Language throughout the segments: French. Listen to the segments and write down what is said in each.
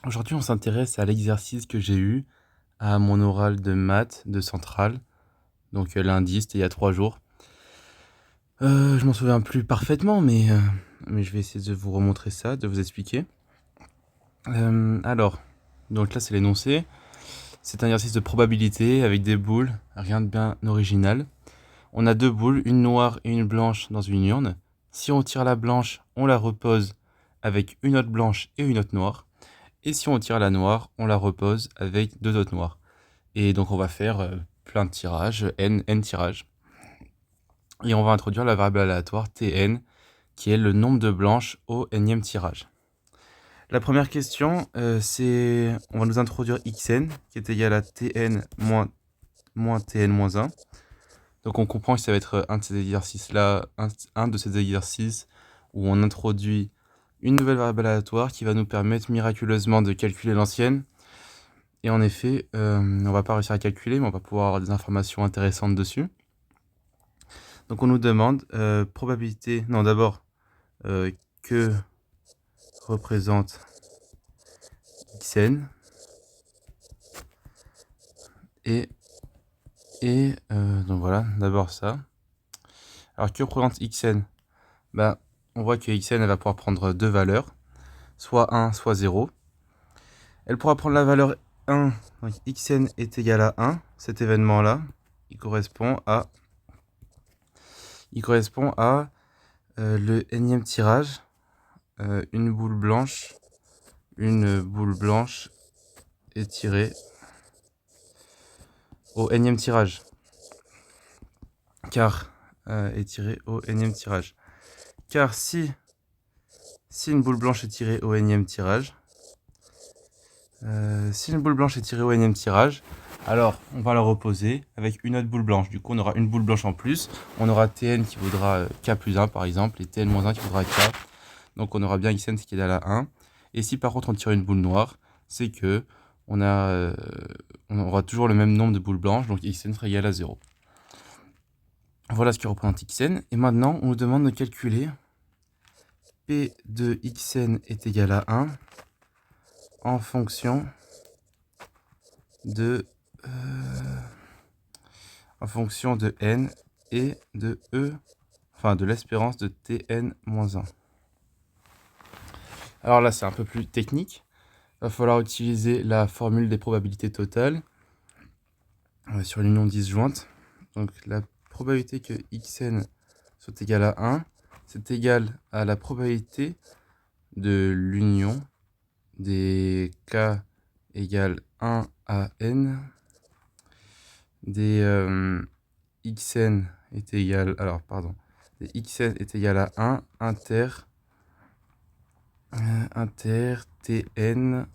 Aujourd'hui, on s'intéresse à l'exercice que j'ai eu à mon oral de maths de Centrale. Donc lundi, c'était il y a 3 jours. Je m'en souviens plus parfaitement, mais je vais essayer de vous remontrer ça, de vous expliquer. Alors, donc là, c'est l'énoncé. C'est un exercice de probabilité avec des boules, rien de bien original. On a 2 boules, une noire et une blanche dans une urne. Si on tire la blanche, on la repose avec une autre blanche et une autre noire. Et si on tire la noire, on la repose avec 2 autres noires. Et donc on va faire plein de tirages, n tirages. Et on va introduire la variable aléatoire Tn, qui est le nombre de blanches au nème tirage. La première question, c'est, on va nous introduire xn, qui est égal à Tn moins Tn moins 1. Donc on comprend que ça va être un de ces exercices-là, un de ces exercices où on introduit une nouvelle variable aléatoire qui va nous permettre miraculeusement de calculer l'ancienne. Et en effet, on va pas réussir à calculer, mais on va pouvoir avoir des informations intéressantes dessus. Donc on nous demande probabilité, non d'abord, que représente xn, et, donc voilà, d'abord ça. Alors que représente xn? Ben, on voit que xn elle va pouvoir prendre deux valeurs, soit 1, soit 0. Elle pourra prendre la valeur 1, donc xn est égal à 1, cet événement-là, il correspond à le nème tirage, une boule blanche est tirée au nème tirage. Car est tirée au nème tirage. Car si une boule blanche est tirée au nème tirage, alors on va la reposer avec une autre boule blanche. Du coup, on aura une boule blanche en plus. On aura Tn qui vaudra k plus 1 par exemple, et Tn moins 1 qui vaudra k. Donc on aura bien xn qui est égal à 1. Et si par contre on tire une boule noire, c'est que on aura toujours le même nombre de boules blanches, donc xn sera égal à 0. Voilà ce qui représente xn. Et maintenant, on nous demande de calculer p de xn est égal à 1 en fonction de n et de e, enfin de l'espérance de Tn-1. Alors là, c'est un peu plus technique. Il va falloir utiliser la formule des probabilités totales sur l'union disjointe. Donc la probabilité que xn soit égal à 1, c'est égal à la probabilité de l'union des k égale 1 à n, des xn est égal, des xn est égal à 1 inter tn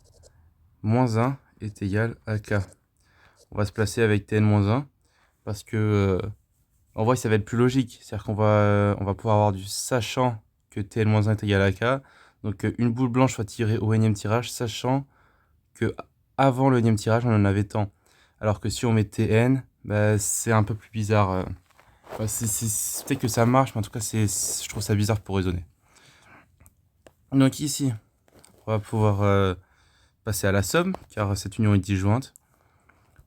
moins 1 est égal à k. On va se placer avec tn-1 parce que en vrai ça va être plus logique, c'est-à-dire qu'on va pouvoir avoir du sachant que tn-1 est égal à k, donc une boule blanche soit tirée au énième tirage, sachant que avant le énième tirage on en avait tant. Alors que si on met tn, bah, c'est un peu plus bizarre. C'est peut-être que ça marche, mais en tout cas je trouve ça bizarre pour raisonner. Donc ici, on va pouvoir passer à la somme, car cette union est disjointe.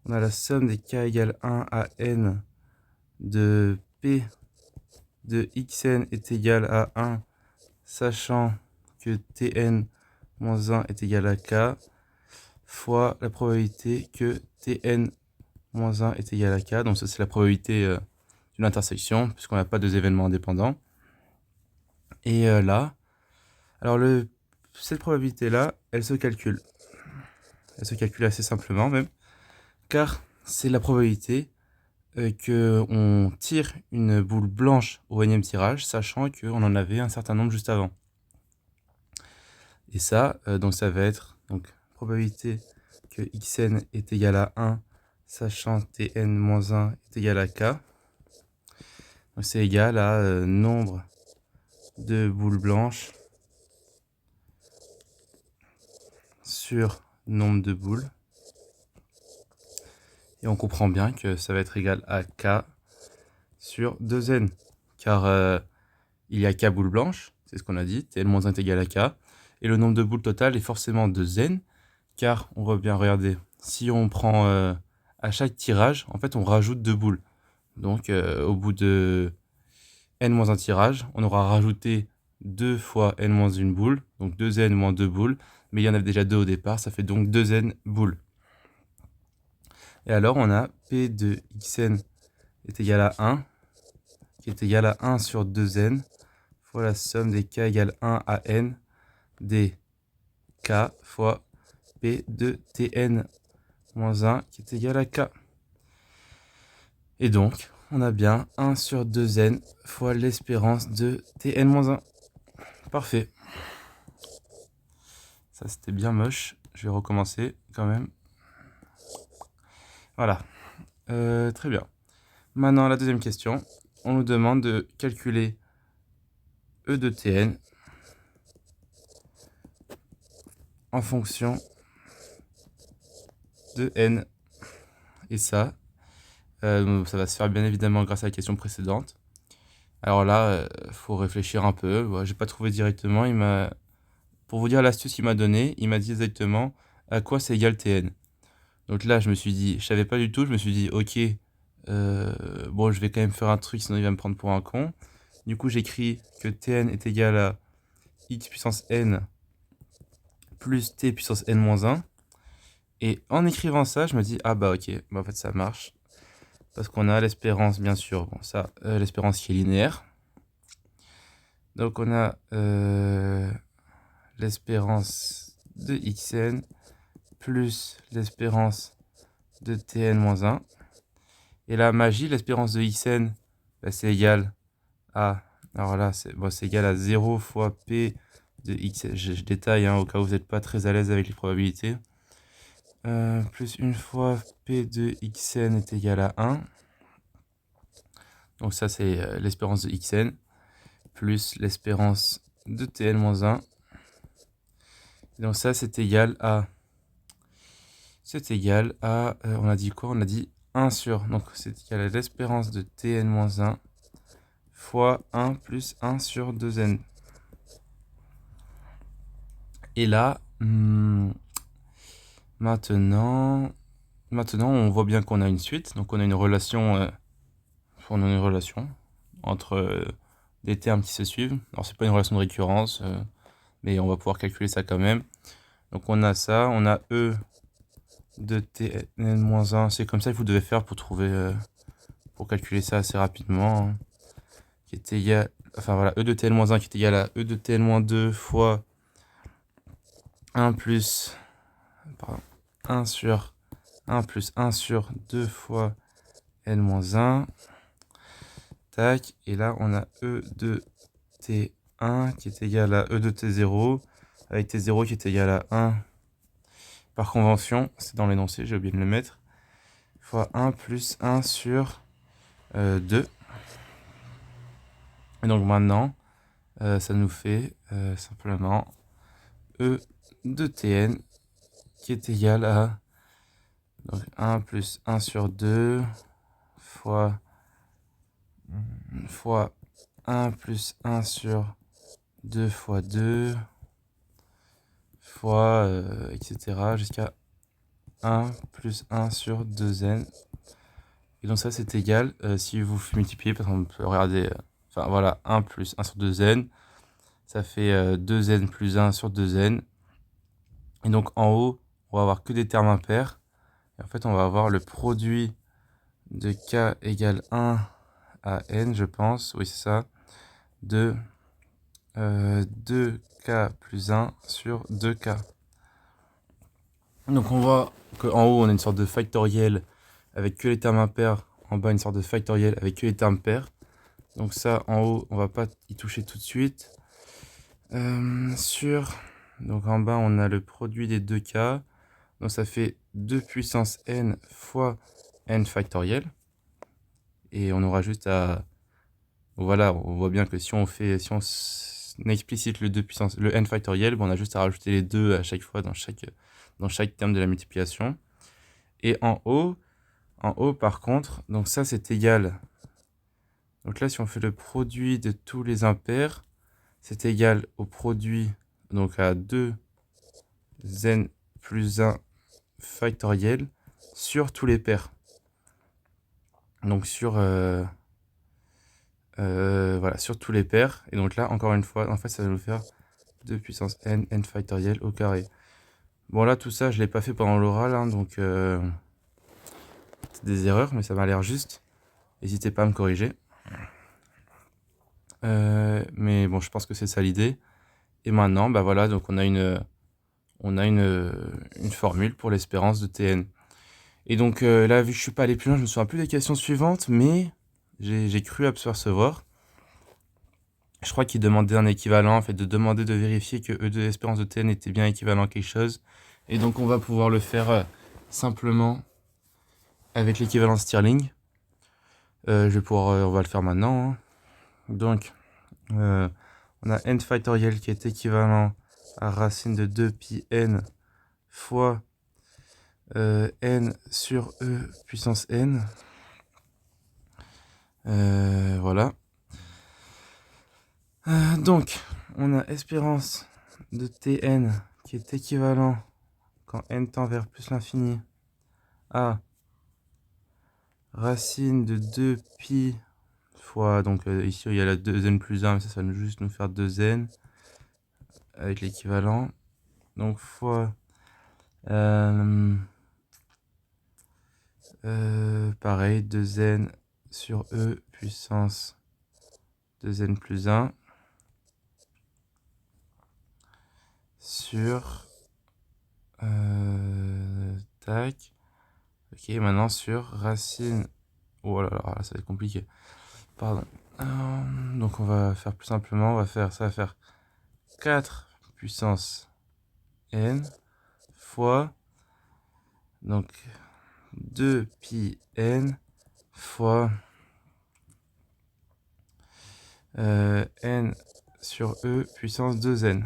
On a la somme des k égale 1 à n de p de xn est égal à 1, sachant que tn moins 1 est égal à k, fois la probabilité que tn moins 1 est égal à k. Donc ça, c'est la probabilité d'une intersection, puisqu'on n'a pas deux événements indépendants. Et là, alors cette probabilité-là, elle se calcule. Elle se calcule assez simplement même, car c'est la probabilité qu'on tire une boule blanche au énième tirage, sachant qu'on en avait un certain nombre juste avant. Et ça, donc ça va être donc, probabilité que xn est égal à 1, sachant tn-1 est égal à k. Donc c'est égal à nombre de boules blanches sur nombre de boules. Et on comprend bien que ça va être égal à k sur 2n. Car il y a k boules blanches, c'est ce qu'on a dit, tn-1 est égal à k. Et le nombre de boules total est forcément 2n. car on voit bien, regardez, si on prend à chaque tirage, en fait on rajoute 2 boules. Donc au bout de n-1 tirage, on aura rajouté 2 fois n-1 boule, donc 2n moins 2 boules, mais il y en avait déjà 2 au départ, ça fait donc 2n boules. Et alors on a p de xn est égal à 1, qui est égal à 1 sur 2n, fois la somme des k égale 1 à n, des k fois p de tn moins 1, qui est égal à k. Et donc, on a bien 1 sur 2n fois l'espérance de tn-1. Parfait. Ça, c'était bien moche. Je vais recommencer quand même. Voilà. Très bien. Maintenant, la deuxième question. On nous demande de calculer E de Tn en fonction de n. Et ça va se faire bien évidemment grâce à la question précédente. Alors là, faut réfléchir un peu. Bon, j'ai pas trouvé directement. Pour vous dire l'astuce qu'il m'a donnée, il m'a dit exactement à quoi c'est égal Tn. Donc là, je me suis dit, je savais pas du tout, je me suis dit, ok, bon, je vais quand même faire un truc, sinon il va me prendre pour un con. Du coup, j'écris que Tn est égal à x puissance n plus t puissance n-1. Et en écrivant ça, je me dis, ah bah ok, bah en fait ça marche. Parce qu'on a l'espérance, bien sûr, bon ça, l'espérance qui est linéaire. Donc on a l'espérance de xn plus l'espérance de tn-1. Et la magie, l'espérance de xn, bah, c'est égal à... Alors là, c'est égal à 0 fois p de xn. Je détaille hein, au cas où vous n'êtes pas très à l'aise avec les probabilités. Plus une fois p de xn est égal à 1. Donc ça, c'est l'espérance de xn plus l'espérance de tn-1. Donc ça, c'est égal à... on a dit quoi? On a dit 1 sur... Donc c'est égal à l'espérance de tn-1 fois 1 plus 1 sur 2n. Et là, maintenant, on voit bien qu'on a une suite. Donc on a une relation, entre des termes qui se suivent. Alors c'est pas une relation de récurrence, mais on va pouvoir calculer ça quand même. Donc on a ça, on a E de tn-1. C'est comme ça que vous devez faire pour trouver, pour calculer ça assez rapidement. Hein, qui est égal, enfin voilà, E de tn-1 qui est égal à E de tn-2 fois 1 plus, pardon, 1 sur 1 plus 1 sur 2 fois n-1. Tac, et là on a E de T1 qui est égal à E de T0, avec T0 qui est égal à 1 par convention, c'est dans l'énoncé, j'ai oublié de le mettre, fois 1 plus 1 sur 2. Et donc maintenant, ça nous fait simplement E de Tn qui est égal à donc 1 plus 1 sur 2 fois 1 plus 1 sur 2 fois 2 fois etc. jusqu'à 1 plus 1 sur 2n. Et donc ça c'est égal, si vous multipliez, par exemple, regardez, enfin voilà, 1 plus 1 sur 2n, ça fait 2n plus 1 sur 2n. Et donc en haut, on va avoir que des termes impairs. Et en fait, on va avoir le produit de k égale 1 à n, je pense, oui c'est ça, de 2k plus 1 sur 2k. Donc on voit qu'en haut, on a une sorte de factoriel avec que les termes impairs. En bas, une sorte de factoriel avec que les termes pairs. Donc ça, en haut, on va pas y toucher tout de suite. Donc en bas, on a le produit des 2k. Donc ça fait 2 puissance n fois n factoriel. Et on aura juste à... Voilà, on voit bien que si on explicite le n factoriel, on a juste à rajouter les 2 à chaque fois dans chaque terme de la multiplication. Et en haut par contre, donc ça c'est égal. Donc là, si on fait le produit de tous les impairs, c'est égal au produit, donc à 2n plus 1 factoriel sur tous les pairs. Donc voilà, sur tous les pairs. Et donc là, encore une fois, en fait, ça va nous faire 2 puissance n, n factoriel au carré. Bon, là, tout ça, je ne l'ai pas fait pendant l'oral, hein, donc c'est des erreurs, mais ça m'a l'air juste. N'hésitez pas à me corriger. Mais bon, je pense que c'est ça l'idée. Et maintenant, bah voilà, donc on a une formule pour l'espérance de Tn. Et donc là, vu que je suis pas allé plus loin, je me souviens plus des questions suivantes, mais j'ai cru apercevoir. Je crois qu'il demandait un équivalent, en fait, de demander de vérifier que E de l'espérance de Tn était bien équivalent à quelque chose. Et donc on va pouvoir le faire simplement avec l'équivalent Stirling. On va le faire maintenant. Hein. Donc, on a n factoriel qui est équivalent à racine de 2pi n fois n sur e puissance n. Voilà. Donc, on a espérance de Tn qui est équivalent, quand n tend vers plus l'infini, à racine de 2pi fois, donc ici il y a la 2n plus 1, mais ça va juste nous faire 2n avec l'équivalent. Donc fois pareil, 2n sur e puissance 2n plus 1 sur tac. Ok, maintenant sur racine. Oh là là, ça va être compliqué. Pardon. Donc on va faire plus simplement, ça va faire 4 puissance n fois donc 2 pi n fois n sur e puissance 2n.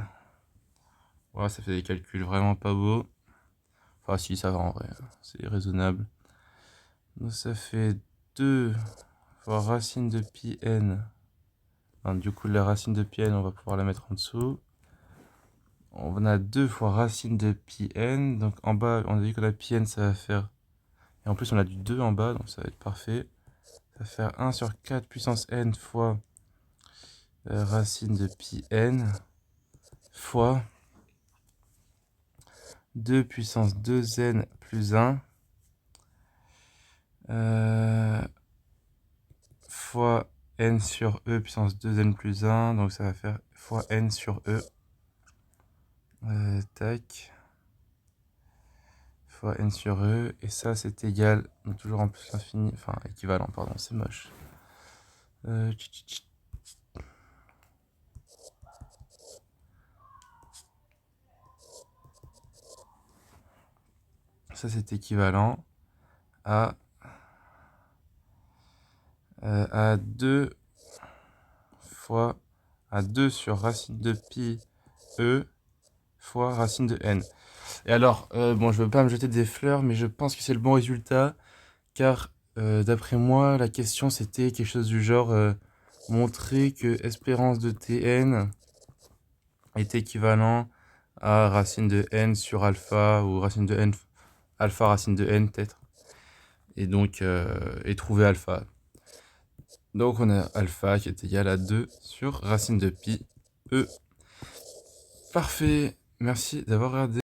Voilà, ça fait des calculs vraiment pas beaux. Enfin si, ça va en vrai, c'est raisonnable. Donc ça fait 2 fois racine de pi n. Enfin, du coup la racine de pi n, on va pouvoir la mettre en dessous. On a 2 fois racine de pi n. Donc en bas, on a dit qu'on a pi n, ça va faire... Et en plus on a du 2 en bas, donc ça va être parfait. Ça va faire 1 sur 4 puissance n fois racine de pi n fois 2 puissance 2n plus 1 fois n sur e puissance 2n plus 1. Donc ça va faire fois n sur e. Tac. Fois n sur e. Et ça c'est égal, donc toujours en plus l'infini, enfin équivalent, pardon, c'est moche. Ça c'est équivalent à 2 fois à 2 sur racine de pi e fois racine de n. Et alors, bon, je veux pas me jeter des fleurs, mais je pense que c'est le bon résultat, car d'après moi, la question c'était quelque chose du genre montrer que espérance de Tn est équivalent à racine de n sur alpha, ou racine de n, alpha racine de n peut-être, et donc, et trouver alpha. Donc on a alpha qui est égal à 2 sur racine de pi e. Parfait, merci d'avoir regardé.